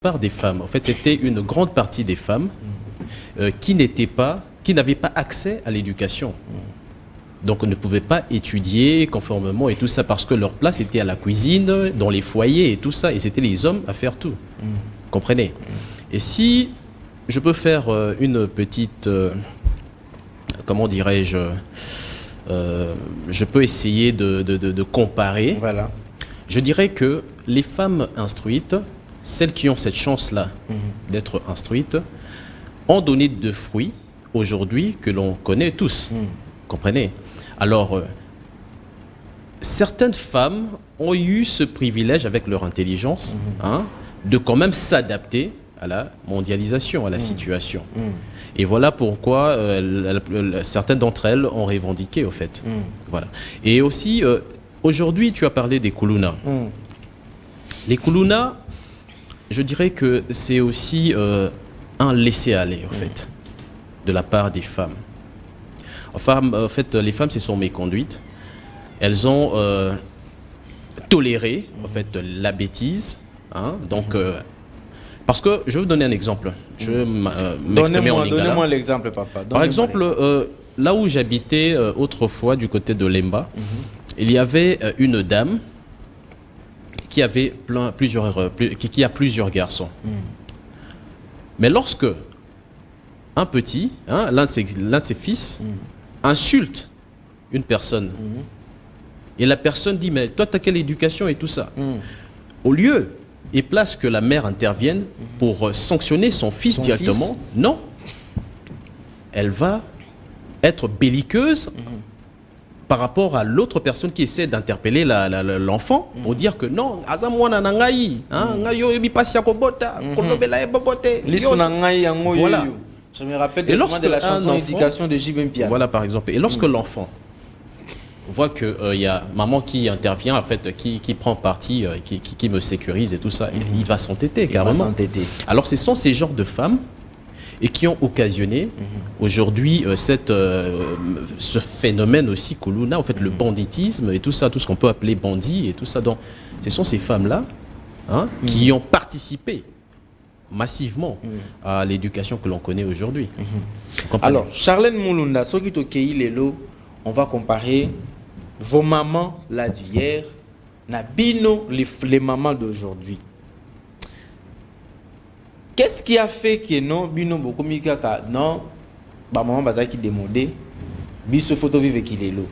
Part des femmes. En fait, c'était une grande partie des femmes qui n'avaient pas accès à l'éducation. Donc, on ne pouvait pas étudier conformément et tout ça parce que leur place était à la cuisine, dans les foyers et tout ça. Et c'était les hommes à faire tout. Comprenez? Et si je peux faire une petite... comment dirais-je je peux essayer de comparer. Voilà. Je dirais que les femmes instruites, celles qui ont cette chance-là d'être instruites, ont donné de fruits aujourd'hui que l'on connaît tous. Comprenez? Alors, certaines femmes ont eu ce privilège avec leur intelligence de quand même s'adapter à la mondialisation, à la situation. Et voilà pourquoi certaines d'entre elles ont revendiqué, au fait. Voilà. Et aussi, aujourd'hui, tu as parlé des Kuluna. Les Kuluna, je dirais que c'est aussi un laisser-aller, en fait, de la part des femmes. Enfin, en fait, les femmes se sont méconduites. Elles ont toléré, en fait, la bêtise. Donc, parce que, je vais vous donner un exemple. Je vais m'exprimer en lingala. Donnez-moi l'exemple, papa. Par exemple, là où j'habitais autrefois, du côté de Lemba, il y avait une dame qui avait qui a plusieurs garçons. Mais lorsque un petit, l'un de ses fils, insulte une personne, et la personne dit, mais toi, tu as quelle éducation et tout ça, au lieu et place que la mère intervienne pour sanctionner son fils directement, non. Elle va être belliqueuse par rapport à l'autre personne qui essaie d'interpeller l'enfant pour dire que non, voilà. Je me rappelle de la chanson éducation de J.B. Piano. Voilà, par exemple. Et lorsque l'enfant voit qu'il y a maman qui intervient, en fait, qui prend parti, qui me sécurise et tout ça, il va s'entêter carrément. Alors, ce sont ces genres de femmes et qui ont occasionné aujourd'hui ce phénomène aussi Kuluna, en fait, le banditisme et tout ça, tout ce qu'on peut appeler bandit et tout ça. Donc, ce sont ces femmes-là qui ont participé massivement à l'éducation que l'on connaît aujourd'hui. Alors, Charlène Mulunda, ce qui est Lelo, on va comparer vos mamans là d'hier, na bino les mamans d'aujourd'hui. Qu'est-ce qui a fait que non, bino beaucoup mikaka non, ba maman baza qui démodé, biso photo vive qui Lelo.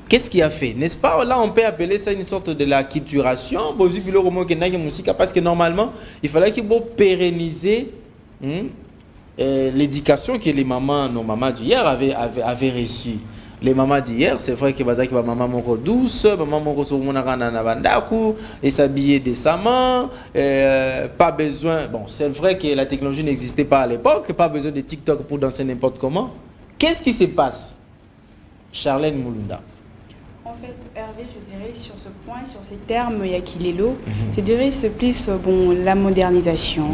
Qu'est-ce qui a fait? N'est-ce pas? Là, on peut appeler ça une sorte de la culturation. Parce que normalement, il fallait qu'il faut pérenniser l'éducation que les mamans, nos mamans d'hier avaient reçue. Les mamans d'hier, c'est vrai que les maman moko douce, maman moko bandaku, et s'habiller décemment, pas besoin. Bon, c'est vrai que la technologie n'existait pas à l'époque, pas besoin de TikTok pour danser n'importe comment. Qu'est-ce qui se passe? Charlène Mulunda. En fait, Hervé, je dirais sur ce point, sur ces termes Yakilelo, je dirais c'est plus la modernisation.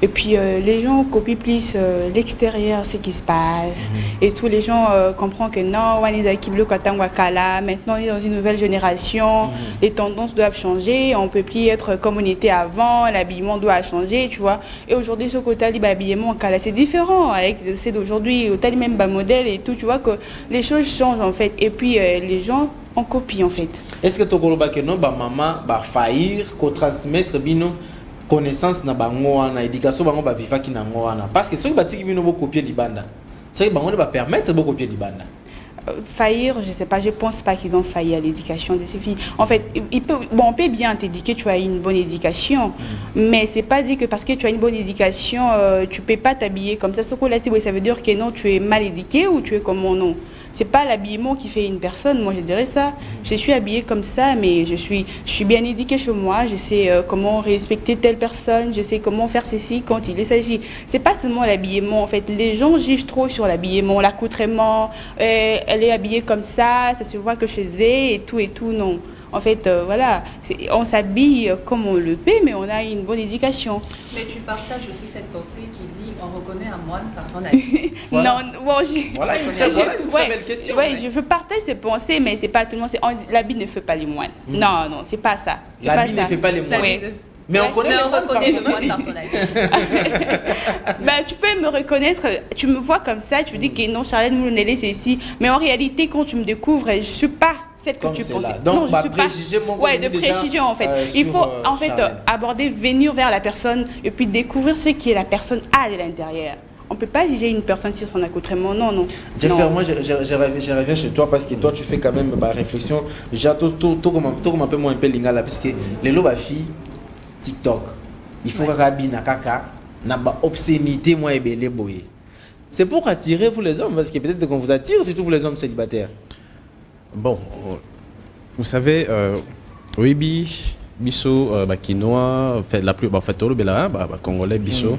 Et puis les gens copient plus l'extérieur, ce qui se passe. Et tous les gens comprennent que non, maintenant on est dans une nouvelle génération, les tendances doivent changer, on ne peut plus être comme on était avant, l'habillement doit changer, tu vois. Et aujourd'hui, ce côté l'habillement, c'est différent avec c'est d'aujourd'hui, au tel même bas modèle et tout, tu vois que les choses changent en fait. Et puis les gens on copie en fait. Est-ce que tu as dit que maman va faillir qu'on transmettre bino connaissance na bango na éducation bango ba vifa ki na ngoana parce que ceux qui bâti bino copier libanda. C'est que bango va permettre de copier libanda. Faillir, je sais pas, je pense pas qu'ils ont failli à l'éducation de ces filles. En fait, on peut bien t'éduquer, tu as une bonne éducation, mais c'est pas dit que parce que tu as une bonne éducation, tu peux pas t'habiller comme ça. Ce qu'on a dit, ça veut dire que non, tu es mal éduqué ou tu es comme mon nom. C'est pas l'habillement qui fait une personne, moi je dirais ça. Je suis habillée comme ça, mais je suis bien éduquée chez moi. Je sais comment respecter telle personne, je sais comment faire ceci quand il s'agit. C'est pas seulement l'habillement, en fait. Les gens jugent trop sur l'habillement, l'accoutrement. Elle est habillée comme ça se voit que chez elle et tout, non. En fait, voilà, on s'habille comme on le peut, mais on a une bonne éducation. Mais tu partages aussi cette pensée qui dit on reconnaît un moine par son habit. Voilà. Non, bon, voilà une très belle question. Oui, je partage cette pensée, mais c'est pas tout le monde. L'habit ne fait pas les moines. Non, c'est pas ça. L'habit ne fait pas les moines. Oui. Mais on connaît Mais le on moine reconnaît le par moine son par habit. son habit. Ben, tu peux me reconnaître, tu me vois comme ça, tu dis que non, Charlotte Moulonelli, c'est ici. Mais en réalité, quand tu me découvres, je ne suis pas celle que Comme tu c'est pensais. là. Donc, non, je bah, suis pas. préjugé, mon Ouais, gars, de déjà, préjugé en fait. Il sur, faut en fait Charlotte. aborder, venir vers la personne et puis découvrir ce que la personne a de l'intérieur. On ne peut pas juger une personne sur son accoutrement, non, non. Jeffer, Non. moi je reviens chez toi parce que toi tu fais quand même ma réflexion. Déjà, tout comme un peu moins un peu lingala parce que les loba filles TikTok, il faut que bina kaka n'a pas obscénité moi et belé boye. C'est pour attirer vous les hommes parce que peut-être qu'on vous attire surtout vous les hommes célibataires. Bon, vous savez, oui, biso, quinoa, fait la plus, fait tout le bela, congolais biso,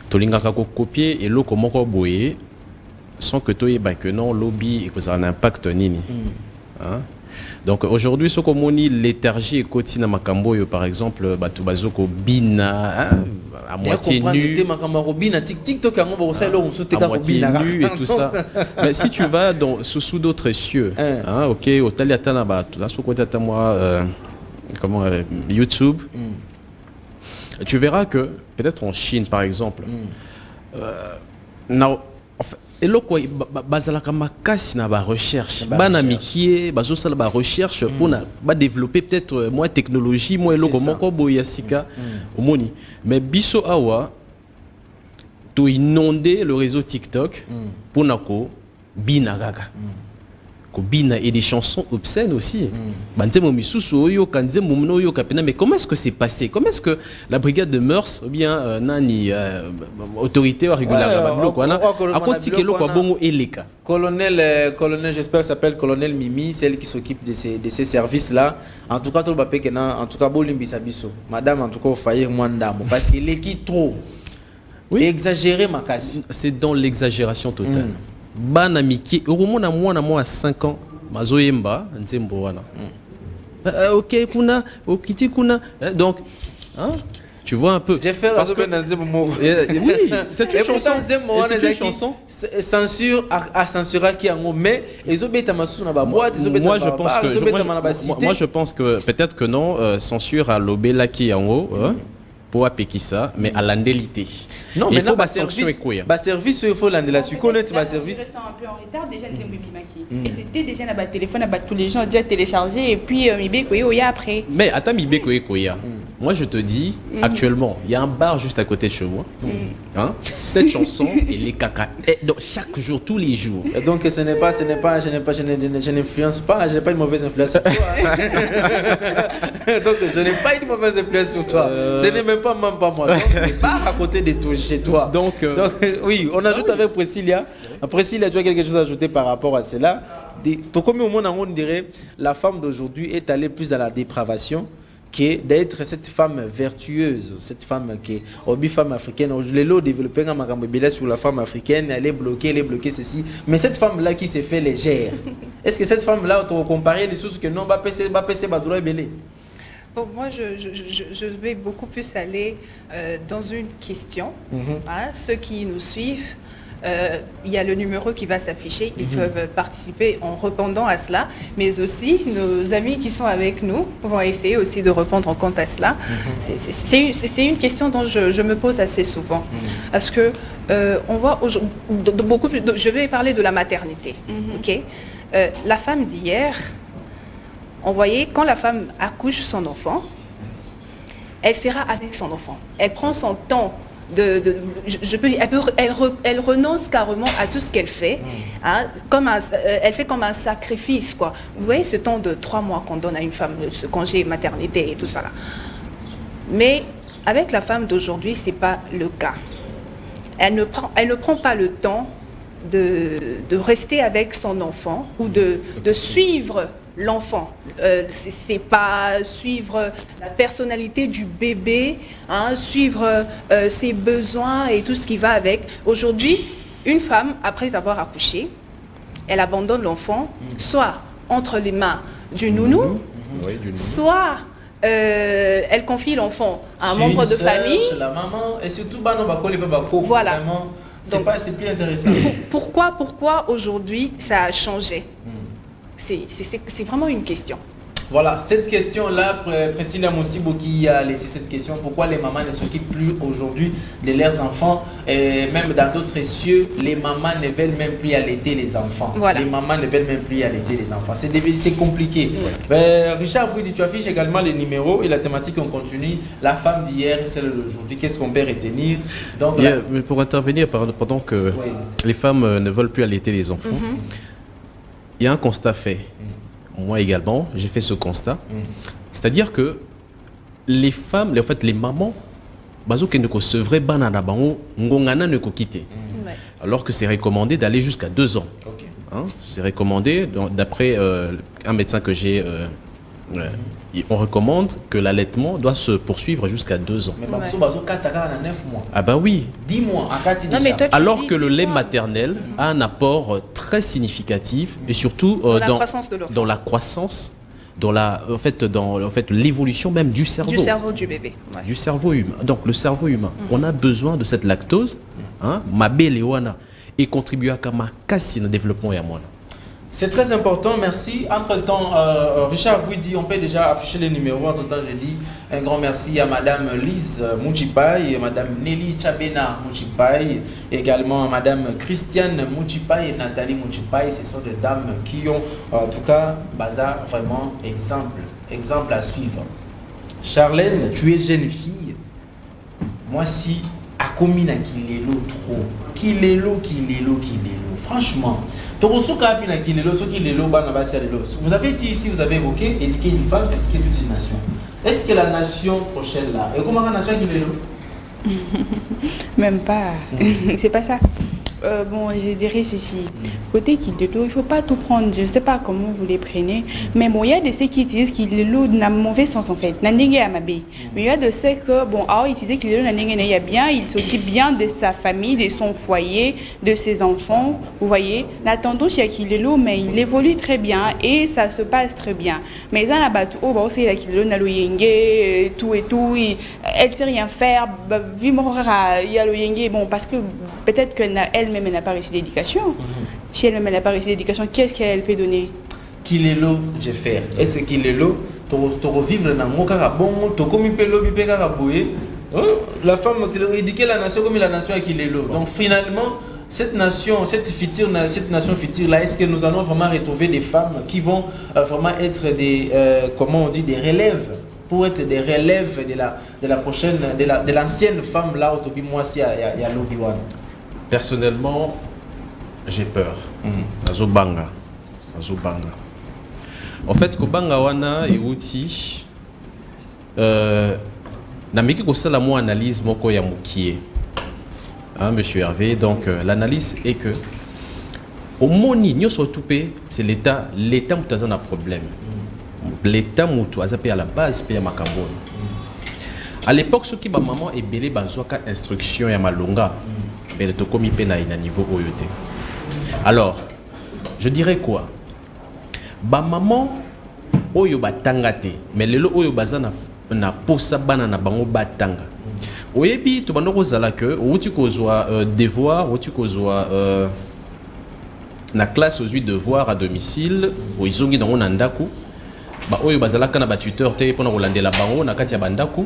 tolingaka ko copier et l'eau comment ko boye, sans que toi que non lobby et que ça a un impact nini. Hein? Donc aujourd'hui, ce qu'on dit léthargie et quotidien makambo, par exemple, tu bazo ko bina à moitié nu, à moitié nu et tout ça. Mais si tu vas sous d'autres cieux, hein, ok, au Taliatana, là sur côté à moi, YouTube, tu verras que peut-être en Chine par exemple, et là quoi bazalaka makasi na ba recherche bana mikie bazosala ba recherche pour ba développer peut-être moins technologie moins eloko moko boya sika omoni mais biso awa to inonder le réseau TikTok pour nako bina gaga ko bina et des chansons obscènes aussi banzemo misusu oyo kanzemo mno oyo kapena. Mais comment est-ce que c'est passé? Comment est-ce que la brigade de mœurs ou bien nani autorité wa régulière ba ko na akotike loko bongo eleka colonel j'espère qu'il s'appelle colonel Mimi, celle qui s'occupe de ces services là. En tout cas tout ba pekena en tout cas bolimbisa biso madame en tout cas au faillir mwandamo parce qu'il est qui trop exagéré makasi. C'est dans l'exagération totale. Bana miki urumona moi à 5 ans mazoyemba nzembo wana ok kuna okiti kuna donc hein tu vois un peu j'ai fait parce que oui c'est une chanson c'est une chanson censure à censurer qui en mais ils obéissent à ma sous na ba boîte ils obéissent moi je pense que peut-être que non censure à l'obéla qui en haut pour appliquer ça mais à l'andélité. Non, mais il faut pas sanction et quoi. Bah service il faut l'andela su connaître ma service. Je reste un peu en retard déjà et c'était déjà dans téléphone tous les gens déjà téléchargé et puis Mibé Koya après. Mais attends Mibé Koya. Moi je te dis actuellement, il y a un bar juste à côté de chez moi. Hein? Cette chanson et les caca donc chaque jour tous les jours. Et donc je n'influence pas, je n'ai pas une mauvaise influence sur toi. Donc je n'ai pas une mauvaise influence sur toi. Ce n'est même pas moi. Donc le bar à côté de toi chez toi. Donc oui, on ajoute avec Priscilla. Priscilla, tu as quelque chose à ajouter par rapport à cela? Comme au monde, on dirait la femme d'aujourd'hui est allée plus dans la dépravation que d'être cette femme vertueuse, cette femme qui est femme africaine. Les lots développés sur la femme africaine, elle est bloquée ceci. Mais cette femme-là qui s'est fait légère, est-ce que cette femme-là, on comparer les sources que non, va passer Badoura et Belé? Bon, moi, je vais beaucoup plus aller dans une question. Hein, ceux qui nous suivent, il y a le numéro qui va s'afficher. Ils peuvent participer en répondant à cela. Mais aussi, nos amis qui sont avec nous vont essayer aussi de répondre en compte à cela. C'est une question dont je me pose assez souvent. Parce que on voit beaucoup plus... Je vais parler de la maternité. Okay? La femme d'hier... On voyait quand la femme accouche son enfant, elle sera avec son enfant. Elle prend son temps je peux dire, elle renonce carrément à tout ce qu'elle fait. Hein, elle fait comme un sacrifice, quoi. Vous voyez ce temps de 3 mois qu'on donne à une femme, ce congé maternité et tout ça là. Mais avec la femme d'aujourd'hui, c'est pas le cas. Elle ne prend pas le temps de rester avec son enfant ou de suivre l'enfant. C'est pas suivre la personnalité du bébé, hein, suivre ses besoins et tout ce qui va avec. Aujourd'hui, une femme, après avoir accouché, elle abandonne l'enfant, soit entre les mains du nounou, soit elle confie l'enfant à un membre de famille. La maman, et surtout, voilà. C'est plus intéressant. Pourquoi aujourd'hui ça a changé? C'est vraiment une question. Voilà, cette question-là, Priscilla Moussibou qui a laissé cette question, pourquoi les mamans ne s'occupent plus aujourd'hui de leurs enfants et même dans d'autres cieux, les mamans ne veulent même plus allaiter les enfants. Voilà. Les mamans ne veulent même plus allaiter les enfants. C'est compliqué. Ouais. Richard, vous dites, tu affiches également les numéros et la thématique, on continue. La femme d'hier et celle d'aujourd'hui, qu'est-ce qu'on peut retenir? Donc, Mais pour intervenir, pendant que les femmes ne veulent plus allaiter les enfants, il y a un constat fait. Moi également, j'ai fait ce constat. C'est-à-dire que les femmes, en fait les mamans, alors que c'est recommandé d'aller jusqu'à 2 ans. Hein, c'est recommandé, d'après un médecin que j'ai, on recommande que l'allaitement doit se poursuivre jusqu'à 2 ans. Mais 9 mois. Ah bah oui. 10 mois. Non, mais toi, tu alors dis que le 10 lait mois. maternel a un apport très significatif et surtout croissance de l'enfant. dans la croissance, dans l'évolution même du cerveau. Du cerveau du bébé. Ouais. Du cerveau humain. Donc le cerveau humain, on a besoin de cette lactose, hein, ma belle et contribuer à ma casse le développement et à moi. C'est très important, merci. Entre-temps, Richard vous dit, on peut déjà afficher les numéros. Entre-temps, je dis un grand merci à Madame Lise Mouchipai, Madame Nelly Chabena Mouchipai, également à Madame Christiane Mouchipai et Nathalie Mouchipai. Ce sont des dames qui ont, en tout cas, bazar vraiment exemple à suivre. Charlène, tu es jeune fille. Moi, si, à combien qu'il est l'eau trop, qu'il est l'eau. Franchement. Vous avez dit ici, vous avez évoqué, éduquer une femme, c'est éduquer toute une nation. Est-ce que la nation prochaine là, et comment la nation qui est là? Même pas. C'est pas ça. Bon, je dirais ceci. Côté qu'il de l'eau, il ne faut pas tout prendre. Je ne sais pas comment vous les prenez. Mais bon, il y a de ceux qui disent qu'il est l'eau n'a mauvais sens en fait. Mais il y a de ceux que, bon, il disait qu'il est l'eau n'a bien, il s'occupe bien de sa famille, de son foyer, de ses enfants. Vous voyez, la tendance, il y a qu'il est l'eau, mais il évolue très bien et ça se passe très bien. Mais ça, là-bas, il y a qu'il est l'eau, n'a tout et tout. Elle ne sait rien faire. Il y a le yenge, bon, parce que peut-être qu'elle même elle n'a pas réussi l'éducation. Si elle-même n'a pas réussi l'éducation, qu'est-ce qu'elle peut donner? Qu'il est l'eau, je faire. Est-ce qu'il est l'eau? Tu revivre dans mon cas, bon, tu comme la femme qui éduquer la nation comme la nation qu'il est l'eau. Donc finalement, cette nation future là, est-ce que nous allons vraiment retrouver des femmes qui vont vraiment être des, comment on dit, des relèves? Pour être des relèves de la prochaine, de l'ancienne femme là, autour de moi, il y a l'Obi-Wan. Personnellement, j'ai peur. Azobanga. En fait, Kobanga wana et outi, namiki kosala mo analyse moko ya mukie. Hein, monsieur Hervé. Donc l'analyse est que au moni nyoso toupé, c'est l'État mutaza na problème. L'État mutu azape à la base pe ya makambo. À l'époque, ceux qui ba maman et belé bazwaka instruction ya malonga. Mais le tokomi pena ina niveau oyote. Alors, je dirais quoi? Ba maman oyo batangate, mais lelo oyo bazana na posa bana na bango batanga. Oyebi to banoko zala que outi kozwa devoir, outi kozwa na classe aux 8 devoirs à domicile, o izongi nango na ndaku. Ba oyo bazala kana ba tuteur te pona kolandela bango na kati ya bandaku.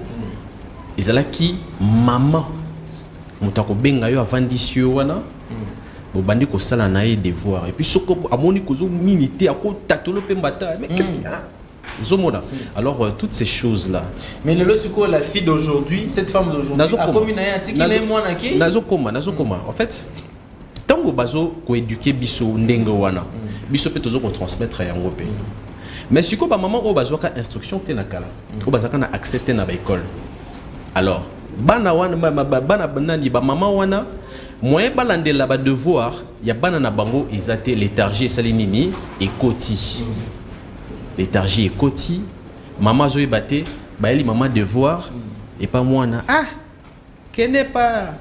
Izala ki maman mutako benga yo avandisi yo wana bobandi ko sala na ye devoir et puis soko amoni kozo minité ako tatolo pe mbata mais qu'est-ce qu'il y a zomona alors toutes ces choses là mais le suko la fille d'aujourd'hui cette femme d'aujourd'hui a comme na ya tiki na mwana ki nazokoma en fait tango bazo ko éduquer biso ndenge wana biso pe tozo ko transmettre yango pe mais siko ba maman o bazo ka instruction te na kala o bazaka na accepter na ba école alors bana wana bana banani ba maman wana moyen balandela ba devoir ya bana na bango izate léthargie salinini et koti léthargie et koti maman zo ebate ba eli maman devoir et pas mwana qu'elle n'est pas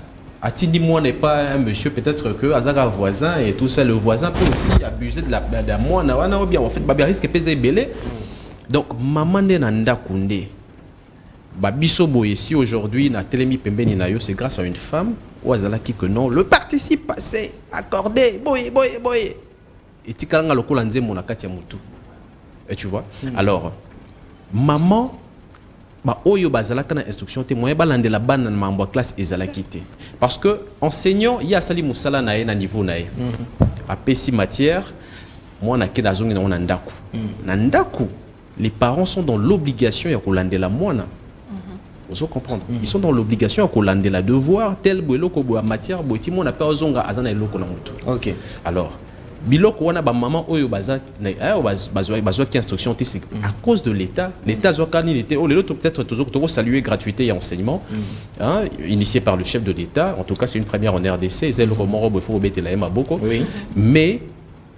atindi moi n'est pas un monsieur peut-être que azaka voisin et tout ça le voisin peut aussi abuser de la mwana wana ou bien en fait ba risque pèse belé donc maman na ndakunde Babiso boye si aujourd'hui na telemi pembeni na yo c'est grâce à une femme ou azalaki que non le participe passé accordé boye et tikalanga lokola nzembo na kati ya mutu et tu vois alors maman ba oyo bazalaka na instruction te moyen balande la bana na mambo classe ezalaki te parce que enseignant il y a sali musala na ye na niveau na ye apesi matière moi na ke nazongi na ndako na ndako les parents sont dans l'obligation ya kolandela mwana. Vous comprendre. Ils sont dans l'obligation à collander la devoir tel biloko bo matière bo ti mona pa ozonga azana eloko na mutu. OK. Alors biloko wana ba maman oyo baza bazwa qui instruction c'est à cause de l'état zokani l'été oh les autres peut-être toujours saluer gratuité et enseignement hein, initié par le chef de l'état. En tout cas c'est une première en RDC c'est le romoro bo faut bete la maboko. Oui. Mais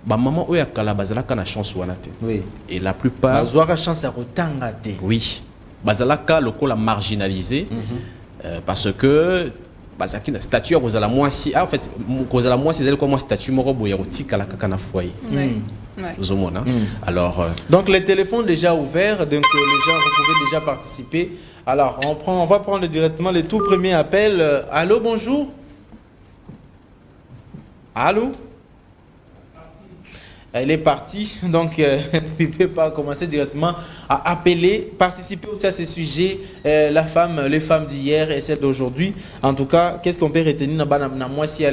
ba maman oyo akala bazala kana chance wana te. Oui. Et la plupart bazwa chance à rotanga te. Oui. Bazalaka lokola marginalisé parce que bazaki na statut kozala mwasi en fait kozala mwasi zali comme statut moko boya otika la kaka na foyer. Vous alors donc les téléphones déjà ouverts donc les gens vous pouvez déjà participer. Alors on va prendre directement le tout premier appel. Allô, bonjour. Allô. Elle est partie, donc il ne peut pas commencer directement à appeler, participer aussi à ces sujets, les femmes d'hier et celles d'aujourd'hui. En tout cas, qu'est-ce qu'on peut retenir? Moi si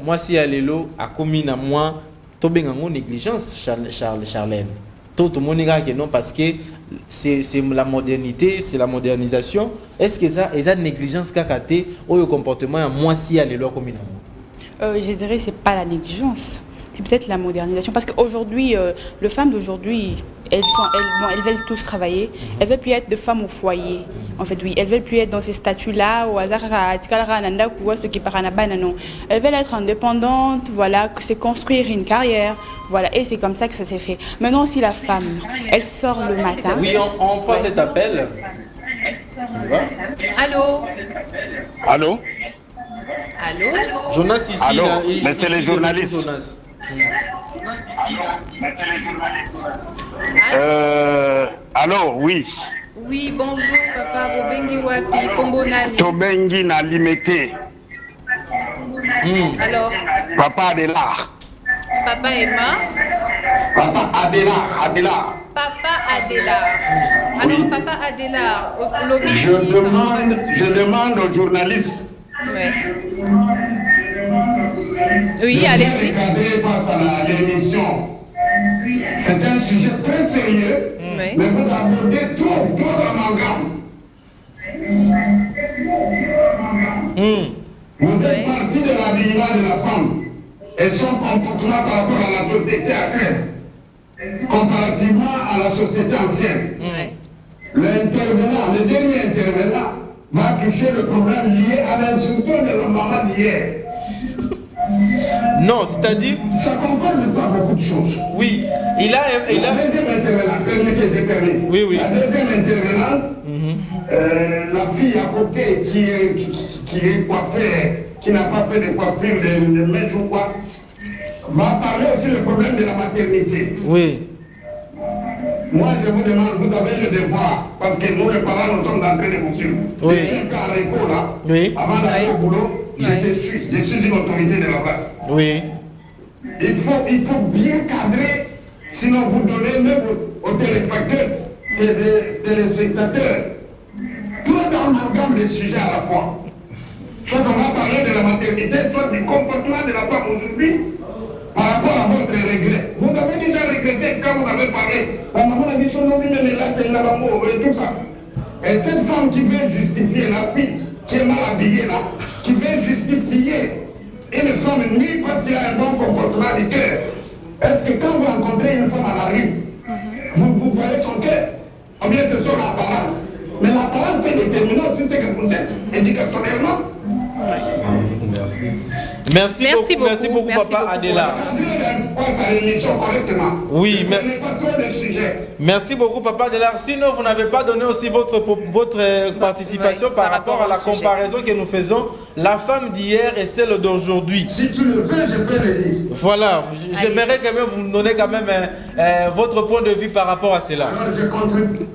moi si allélo a commis na moi, to bengango négligence Charlène. Tout le monde dit que non parce que c'est la modernité, c'est la modernisation. Est-ce que ça est négligence kakate ou le comportement moi si allélo a commis na moi? Je dirais que ce n'est pas la négligence, c'est peut-être la modernisation. Parce qu'aujourd'hui, les femmes d'aujourd'hui, elles veulent tous travailler. Elles ne veulent plus être de femmes au foyer. En fait, oui, elles ne veulent plus être dans ces statuts-là. Elles veulent être indépendantes, voilà, c'est construire une carrière. Voilà, et c'est comme ça que ça s'est fait. Maintenant, si la femme, elle sort le matin... Oui, on prend cet appel. Allô? Allô? Allô? Jonas ici, allô, là, mais c'est les journalistes. Allô, oui. Oui, bonjour, papa. Bobengi wapi, Kombonali. Tobengi na limité. Alors? Papa Adélard. Papa Emma? Papa Adélard. Papa Adélard. Alors, oui. Papa Adélard, je demande aux journalistes. Ouais. Oui, allez-y. L'émission. C'est un sujet très sérieux, oui. Mais vous abordez trop d'amalgame. Vous êtes parti de l'habillement de la femme et son comportement par rapport à la société actuelle, comparativement à la société ancienne. Oui. Le dernier intervenant va toucher le problème lié à l'instruction de la maman d'hier. Non, c'est-à-dire... Ça comprend pas beaucoup de choses. Oui, il a... La deuxième intervenante, permettez. Oui, oui. La deuxième intervenante, la fille à côté qui est coiffée, qui n'a pas fait de coiffure de mèche ou quoi, va parler aussi du problème de la maternité. Oui. Moi, je vous demande, vous avez le devoir, parce que nous, les parents, nous sommes en train de vous suivre. Oui. Oui. Avant d'aller au boulot, je suis une autorité de la place. Oui. Il faut bien cadrer, sinon vous donnez même aux téléspectateurs tout l'amalgame des sujets à la fois. Soit on va parler de la maternité, soit du comportement de la femme aujourd'hui, par rapport à votre regret. Vous avez déjà regretté quand vous avez parlé. La maman a dit son nom, et tout ça. Et cette femme qui veut justifier la fille, qui est mal habillée là, qui veut justifier une femme nue parce qu'il a un bon comportement du cœur. Est-ce que quand vous rencontrez une femme à la rue, vous voyez son cœur? Ou bien ce sont l'apparence? Mais l'apparence peut déterminer aussi ce que vous êtes éducationnellement. Merci beaucoup, papa Adélard. Oui, mais... Merci beaucoup, papa Adélard. Sinon, vous n'avez pas donné aussi votre participation par rapport à la comparaison que nous faisons, la femme d'hier et celle d'aujourd'hui. Si tu le veux, je peux le dire. Voilà, j'aimerais quand même vous donner quand même votre point de vue par rapport à cela. Alors, je contribue.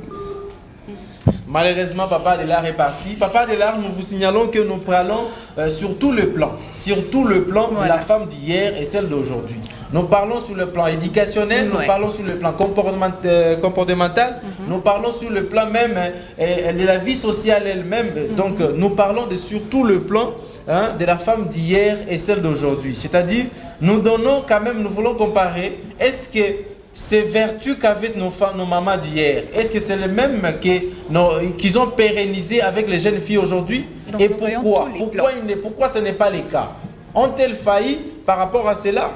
Malheureusement, Papa Delard est parti. Papa Delard, nous vous signalons que nous parlons sur tout le plan de la femme d'hier et celle d'aujourd'hui. Nous parlons sur le plan éducationnel, nous parlons sur le plan comportemental, nous parlons sur le plan même de la vie sociale elle-même. Donc, nous parlons sur tout le plan de la femme d'hier et celle d'aujourd'hui. C'est-à-dire, nous donnons quand même, nous voulons comparer, est-ce que ces vertus qu'avaient nos mamans d'hier, est-ce que c'est les mêmes qu'ils ont pérennisé avec les jeunes filles aujourd'hui? Et pourquoi ce n'est pas le cas? Ont-elles failli par rapport à cela?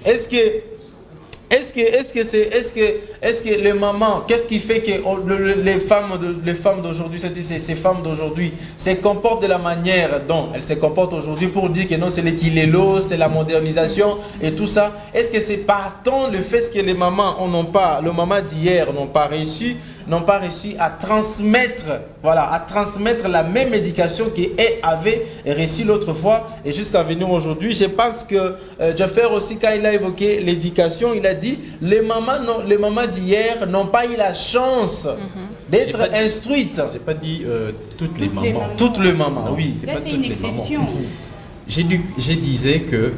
Est-ce que les mamans, qu'est-ce qui fait que les femmes d'aujourd'hui, ces femmes d'aujourd'hui, se comportent de la manière dont elles se comportent aujourd'hui pour dire que non, c'est l'équilébrio, c'est la modernisation et tout ça? Est-ce que c'est partant le fait que les mamans d'hier n'ont pas réussi à transmettre, la même éducation qu'elles avaient reçue l'autre fois et jusqu'à venir aujourd'hui? Je pense que Jaffer aussi, quand il a évoqué l'éducation, il a dit les mamans d'hier n'ont pas eu la chance d'être instruites. Je n'ai pas dit toutes les mamans. Toutes les mamans, oui. C'est pas toutes les mamans. Je disais que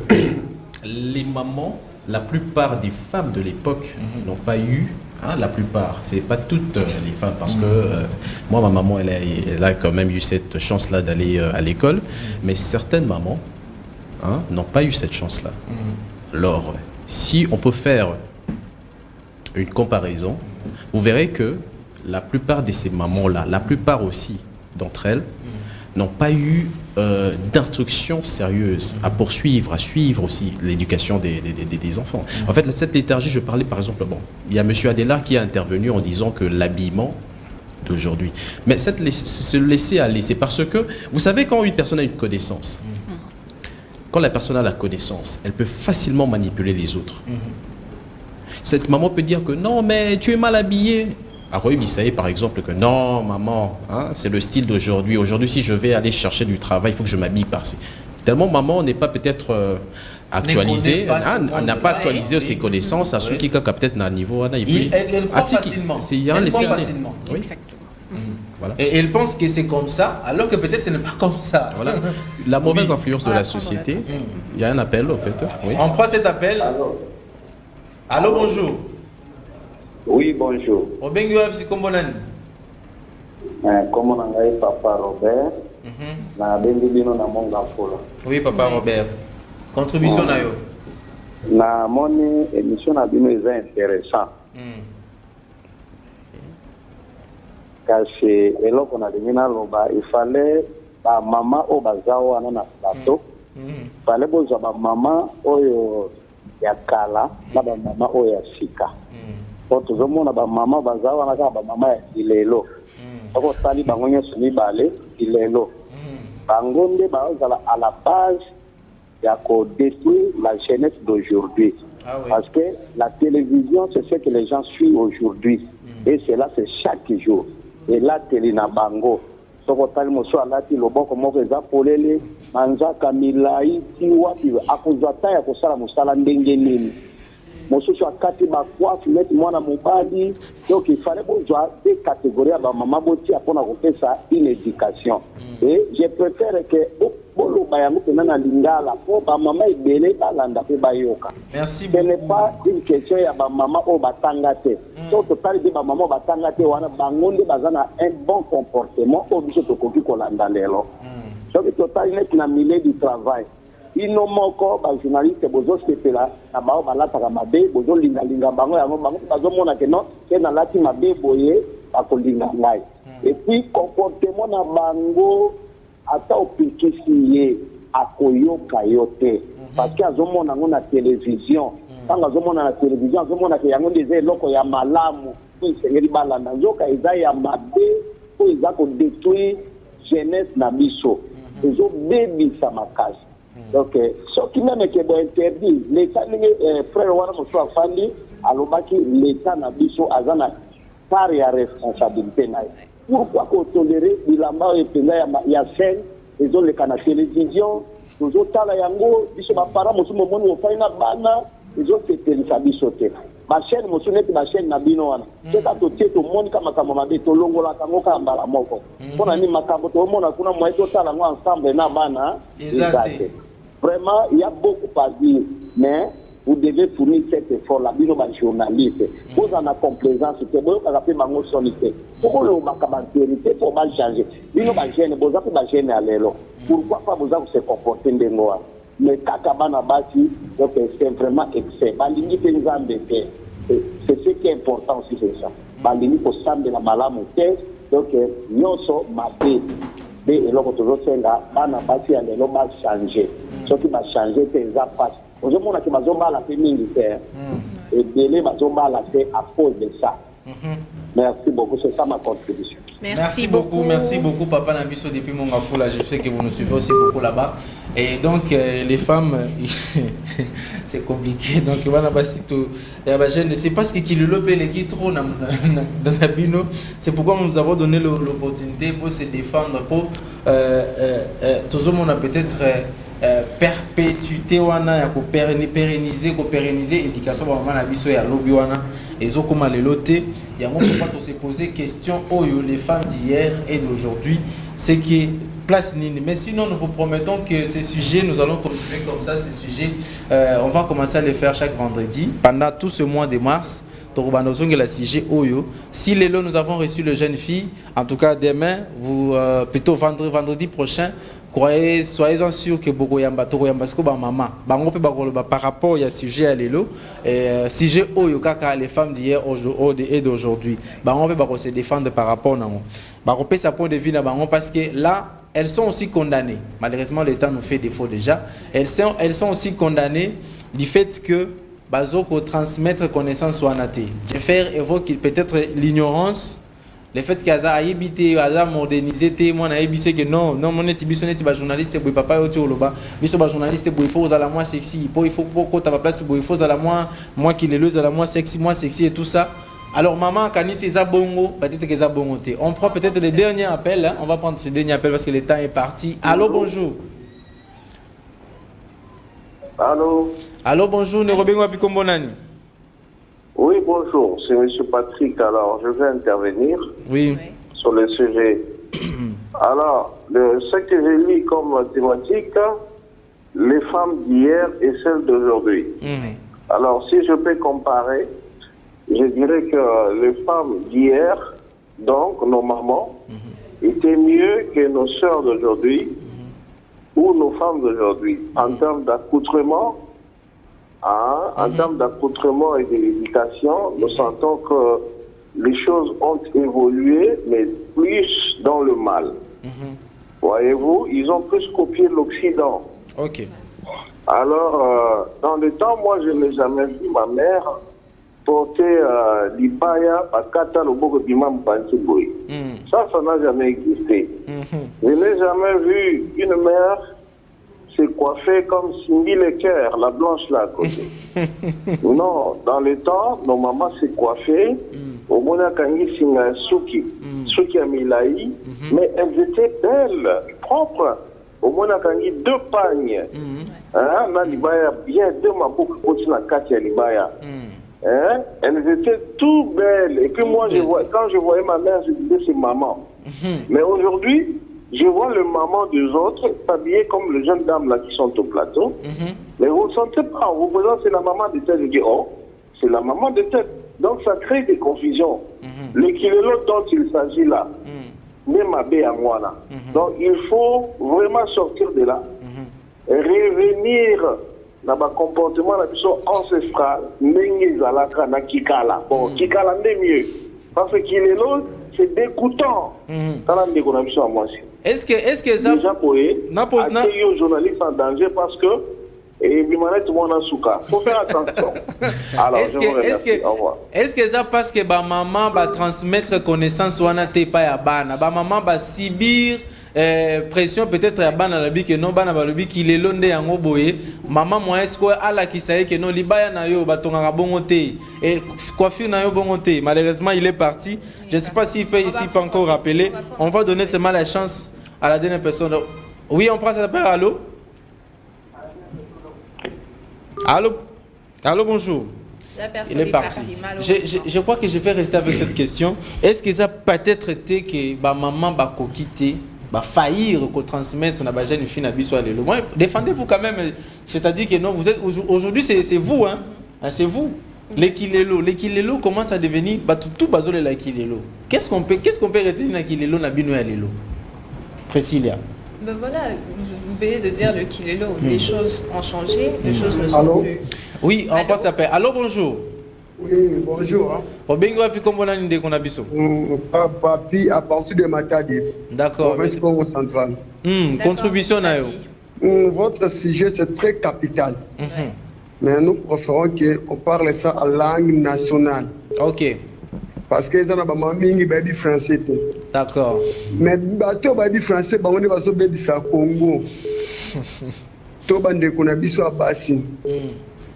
les mamans, la plupart des femmes de l'époque n'ont pas eu, la plupart, c'est pas toutes les femmes, parce que moi, ma maman, elle a quand même eu cette chance-là d'aller à l'école, mais certaines mamans n'ont pas eu cette chance-là. Alors, si on peut faire une comparaison, vous verrez que la plupart de ces mamans-là, la plupart aussi d'entre elles, n'ont pas eu d'instruction sérieuse à poursuivre, à suivre aussi l'éducation des enfants. En fait, cette léthargie, je parlais par exemple, il y a M. Adelard qui a intervenu en disant que l'habillement d'aujourd'hui, mais se laisser aller, c'est parce que, vous savez, quand une personne a une connaissance, quand la personne a la connaissance, elle peut facilement manipuler les autres. Cette maman peut dire que non, mais tu es mal habillé. Aroy Bissaye, par exemple, que non, maman, c'est le style d'aujourd'hui. Aujourd'hui, si je vais aller chercher du travail, il faut que je m'habille par-ci. Tellement maman n'est pas peut-être actualisée, n'a pas actualisé ses connaissances à ceux qui ont peut-être un niveau. Elle croit facilement. Elle croit facilement. Oui. Exactement. Voilà. Et elle pense que c'est comme ça, alors que peut-être ce n'est pas comme ça. Voilà. La mauvaise influence de la société. Il y a un appel, au fait. Oui. On prend cet appel. Allô, bonjour. Oui, bonjour. Comment Papa Robert? Oui, Papa Robert. Contribution na yo. Na moni émission na bino est intéressant. Parce que eloko na demina loba, il fallait ba maman o bazawa na plateau. Il fallait boza ba maman oyo ya kala na ba maman oyo ya sika. Po tozomona ba maman bazawa na ba maman ya ilelo. Oko tali bango nyonso mibale ilelo. Bango nde bazala à la base ya ko détruire la jeunesse d'aujourd'hui. Parce que la télévision, c'est ce que les gens suivent aujourd'hui. Et cela, c'est chaque jour. Et là, télé na bango. Soko tali moso alati loboko moko eza polele manzaka milai ti wapi akozata ya kosala mosala ndenge nini. Mosusu akati ba coiffe net mwana mobali. Donc il fallait bonjour des catégories à maman boti apona ko pesa une éducation. Et je préfère que bolo bayango penana lingala po ba maman ebele balanda pe bayoka. Merci beaucoup. Ce n'est pas une question ya ba maman o batangate. Donc total di ba maman batangate wana bangonde bazana un bon comportement au biso to koki ko landa lelo. Donc total net na milieu du travail. Ino moko ba journaliste bozo sepela na bao balataka mabe bozo linga bango yango bango bazo mona ke non ke na lati mabe boye akolinga ngai. Et puis comportement na bango ata opikisi akoyoka yote parce que azomona ngo na télévision tanga azomona na télévision azomona ke yango ndeze loko ya malamu pour sengeli balanda nzoka eza ya mabe pour eza ko détruire jeunesse na biso ezo bebisa makasi. Donc, ce qui même est interdit, l'État, frère Wana Moussou Afandi, alobaki l'État n'a biso azana par ya responsabilité na. Pourquoi qu'on tolère bilamba et pena ya scène, ils ont les canaux télévision, ils ont tala yango, biso ba para Moussou momoni ofai na bana, ils ont fait télé biso te. ba chaîne mosu neti ba chaîne na bino wana teka to tie to moni kama kama mabe to longola kango ka mbala moko pona ni makambo to mona kuna mwa to tala ngo ensemble na bana Exact. vraiment il y a beaucoup à dire mais vous devez fournir cet effort là bino ba journaliste vous en a complaisance que boyo ka pe mango sonité pour le makaba vérité pour mal changer bino ba jeune boza pe ba jeune alelo pourquoi pas boza se comporter ndengo mais kaka bana basi donc c'est vraiment excès balingi pe nzambe te c'est ce qui est important aussi c'est ça balingi ko sambe na malamu te donc nyonso mabe be eloko tozosenga bana basi alelo ba changer soki ba changer te za passe ozomona ke bazombala pe mingi te ebele bazombala te à cause de ça. Merci beaucoup, c'est ça ma contribution. Merci beaucoup Papa Nabiso depuis Mongafoula. Je sais que vous nous suivez aussi beaucoup là-bas. Et donc les femmes, c'est compliqué. Donc voilà, je ne sais pas ce qui le lopé les qui trop dans la bino. C'est pourquoi nous avons donné l'opportunité pour se défendre, pour tout le monde a peut-être perpétuité wana ya ko pérenniser éducation ba mama na biso ya lobi wana ezokoma lelote yango pourquoi se poser question oyo les femmes d'hier et d'aujourd'hui c'est que place nini. Mais sinon nous vous promettons que ces sujets nous allons continuer comme ça, ces sujets on va commencer à les faire chaque vendredi pendant tout ce mois de mars. La sujet Oyo. Si les lots nous avons reçu le jeune fille, en tout cas demain, plutôt vendredi prochain, soyez-en sûrs que beaucoup yamba parce que maman, par rapport à sujet à l'élo, sujet Oyo kaka les femmes d'hier et d'aujourd'hui, on peut se défendre par rapport à nous. On peut sa point de vue parce que là, elles sont aussi condamnées. Malheureusement, l'État nous fait défaut déjà. Elles sont aussi condamnées du fait que bazoko transmettre connaissance ou anaté. Je faire évoquer peut-être l'ignorance, le fait qu'il y a habité, a modernisé, moi na habité que non mon étibissonné ba journaliste pour papa au toloba, biso ba journaliste pour il faut à la moi sexy, il faut pour ta place pour il faut à la moi qui les lose à la moi sexy et tout ça. Alors maman quand c'est ça bongo, peut-être que ça bongo. On prend peut-être le dernier appel, hein? On va prendre ce dernier appel parce que le temps est parti. Allô, bonjour. Allô. Allô, bonjour, Nerobengo Pikombonani. Oui, bonjour, c'est M. Patrick. Alors, je vais intervenir sur le sujet. Alors, ce que j'ai lu comme thématique, les femmes d'hier et celles d'aujourd'hui. Alors, si je peux comparer, je dirais que les femmes d'hier, donc nos mamans, étaient mieux que nos sœurs d'aujourd'hui ou nos femmes d'aujourd'hui en termes d'accoutrement. En termes d'accoutrement et de l'éducation, nous sentons que les choses ont évolué, mais plus dans le mal. Voyez-vous, ils ont plus copié l'Occident. Ok. Alors, dans le temps, moi, je n'ai jamais vu ma mère porter l'ibaya à Kata Loboko Bimam Bantiboui. Ça n'a jamais existé. Je n'ai jamais vu une mère se coiffer comme Cindy Lecker, la blanche là à côté. Non, dans le temps, nos mamans se coiffaient. Au Mona Kangi Singa Suki Amilaï, mais elles étaient belles, propres. Au Mona Kangi, 2 pagnes. Hein, libaya bien 2 mabouks côté na Katia libaya. Hein? Elles étaient tout belles. Et puis moi, quand je voyais ma mère, je disais c'est maman. Mais aujourd'hui, je vois le maman des autres s'habiller comme les jeunes dames là qui sont au plateau. Mais vous ne sentez pas, vous vous dites c'est la maman de tête. Je dis oh, c'est la maman de tête. Donc ça crée des confusions. Le kilolo dont il s'agit là, même à Béangwana. Donc il faut vraiment sortir de là, revenir dans le comportement ancestral, Nengizalaka na Kikala. Bon, Kikala n'est mieux. Parce que kilolo, c'est dégoûtant. Est-ce que ça... Déjà pour les journalistes en danger parce que il faut faire attention. Alors, est-ce que ça parce que ba maman va transmettre connaissance ou ana te pa ya bana ba maman va subir pression peut-être ya bana la bi que non bana ba lobi ki le londe yango boye maman moi est-ce que ala ki saye que non libaya na yo ba tonga bongo te et coiffure na yo bongo te. Malheureusement il est parti. Je ne sais pas s'il peut ici pas encore rappeler. On va donner seulement la chance à la dernière personne. Oui, on prend cet appel. Allô? Allô? Allô, bonjour. La personne il est parti. Je crois que je vais rester avec cette question. Est-ce que ça peut-être été que ma maman va quitter, va faillir qu'on transmette na jeune fille na biso lelo? Moi, défendez-vous quand même. C'est-à-dire que non, vous êtes aujourd'hui c'est vous hein. C'est vous. L'équilelo commence à devenir tout basole l'équilelo. Qu'est-ce qu'on peut retenir l'équilelo na bino ya lelo? Priscilla. Ben voilà, vous venez de dire le Kilelo. Les choses ont changé, les choses ne sont plus. Oui, on passe à paix. Allô, bonjour. Oui, bonjour. Obengo api kombo nani ndeko na biso? Papi à partir de Matadi. D'accord. Congo central. Contribution na yo. Votre sujet c'est très capital. Mais nous préférons qu'on parle ça en langue nationale. OK. Parce que les gens ont français. D'accord. Mais bateau badi français bango ne baso be bisa Congo. To bande ko na biso abasi.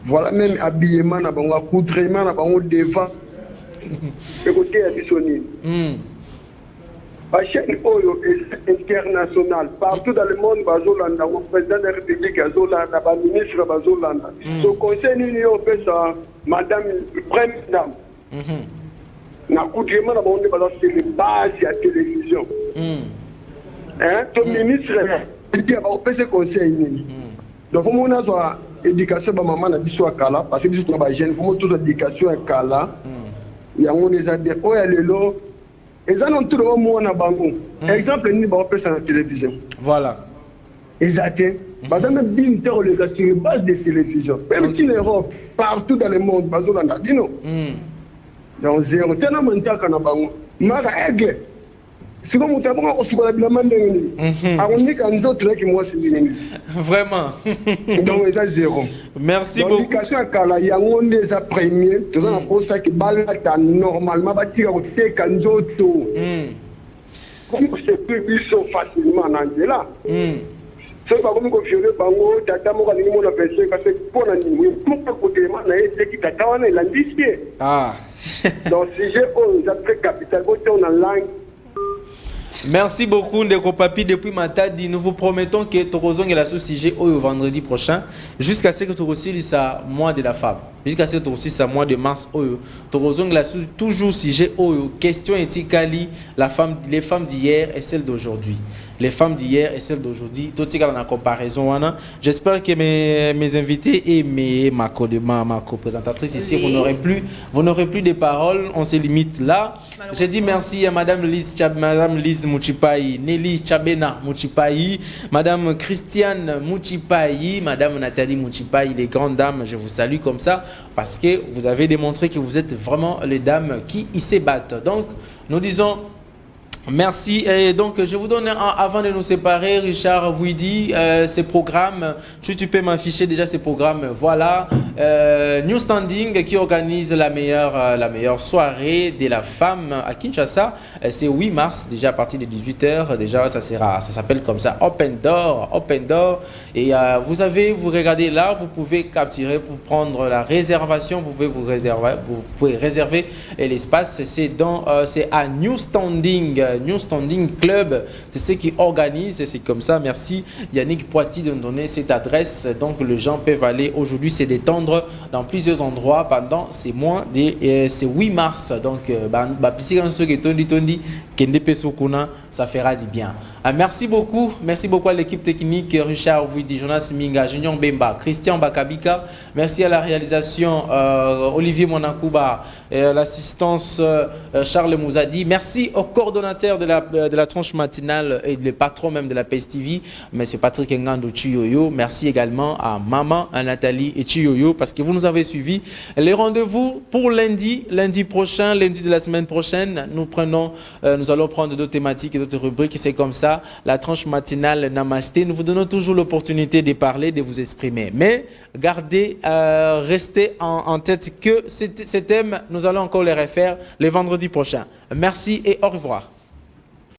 Voilà même habillement na bango, accoutrement na bango devant. Écoutez ya biso ni. La chaîne Oyo est internationale. Partout dans le monde, Bazolanda, le président de la République, Bazolanda, le ministre Bazolanda. Le conseil de l'Union européenne, Madame Première Dame. L'accoutrement na bango c'est les bases de la télévision. Le ministre, il dit que conseil. Donc, il faut avoir éducation à maman, kala parce que nous sommes jeunes, il faut avoir éducation à kala. Il y a des gens qui ont ils ont tout le monde à bango. Exemple, nous avons fait la télévision. Voilà. Exactement. Madame Binter, on est sur une base de télévision. Même si l'Europe, partout dans le monde, Bazolanda, dis-nous. Donc, zéro. Tellement de temps qu'on a bango. Mara aigle. Si vous avez un peu de vraiment. Donc, c'est zéro. Merci beaucoup. L'éducation à Kala, il y a un premier. Tout ça, pour ça qui balle normalement, va tirer au thé kanzoto. Comme c'est plus facilement en Angela. C'est pas comme violer bango, tata mo kanini mo na verser parce que pour la nuit, pour côté man na été qui tata wana il a disqué. Ah. Donc si j'ai un très capital, on a langue. Merci beaucoup Ndeko Papi depuis Matadi. Nous vous promettons que Torozong est la sous-sujet au vendredi prochain jusqu'à ce que Torozong soit mois de la femme. Jusqu'à ce que Torozong soit mois de mars Torozong la toujours sujet au question éthiquement les femmes d'hier et celles d'aujourd'hui. Les femmes d'hier et celles d'aujourd'hui, tout ça dans la comparaison. J'espère que mes invités et ma co-présentatrice ici, vous n'aurez plus de paroles. On se limite là. Je dis merci à Madame Lise Mouchipayi, Nelly Chabena Mouchipayi, Madame Christiane Mouchipayi, Madame Nathalie Mouchipayi, les grandes dames. Je vous salue comme ça parce que vous avez démontré que vous êtes vraiment les dames qui se battent. Donc, nous disons merci. Et donc, je vous donne, avant de nous séparer, Richard vous dit ces programmes. Tu peux m'afficher déjà ces programmes. Voilà. New Standing qui organise la meilleure soirée de la femme à Kinshasa. C'est 8 mars, déjà à partir de 18h. Déjà, ça s'appelle comme ça. Open Door. Et vous regardez là, vous pouvez capturer pour prendre la réservation. Vous pouvez réserver l'espace. C'est à New Standing Club, c'est ce qui organise, c'est comme ça. Merci Yannick Poiti de nous donner cette adresse. Donc les gens peuvent aller aujourd'hui se détendre dans plusieurs endroits pendant ces mois c'est 8 mars. Donc ça fera du bien. Merci beaucoup à l'équipe technique, Richard Ouidi, Jonas Minga, Junior Bemba, Christian Bakabika. Merci à la réalisation, Olivier Monakouba, l'assistance Charles Mouzadi. Merci au coordonnateur de la tranche matinale et le patron même de la PSTV, M. Patrick Ngando Chiyoyo. Merci également à Maman, à Nathalie et Chiyoyo parce que vous nous avez suivis. Les rendez-vous pour lundi prochain, lundi de la semaine prochaine, nous allons prendre d'autres thématiques et d'autres rubriques. C'est comme ça. La tranche matinale Namasté, nous vous donnons toujours l'opportunité de parler, de vous exprimer. Mais restez en tête que ces thèmes, nous allons encore les refaire le vendredi prochain. Merci et au revoir.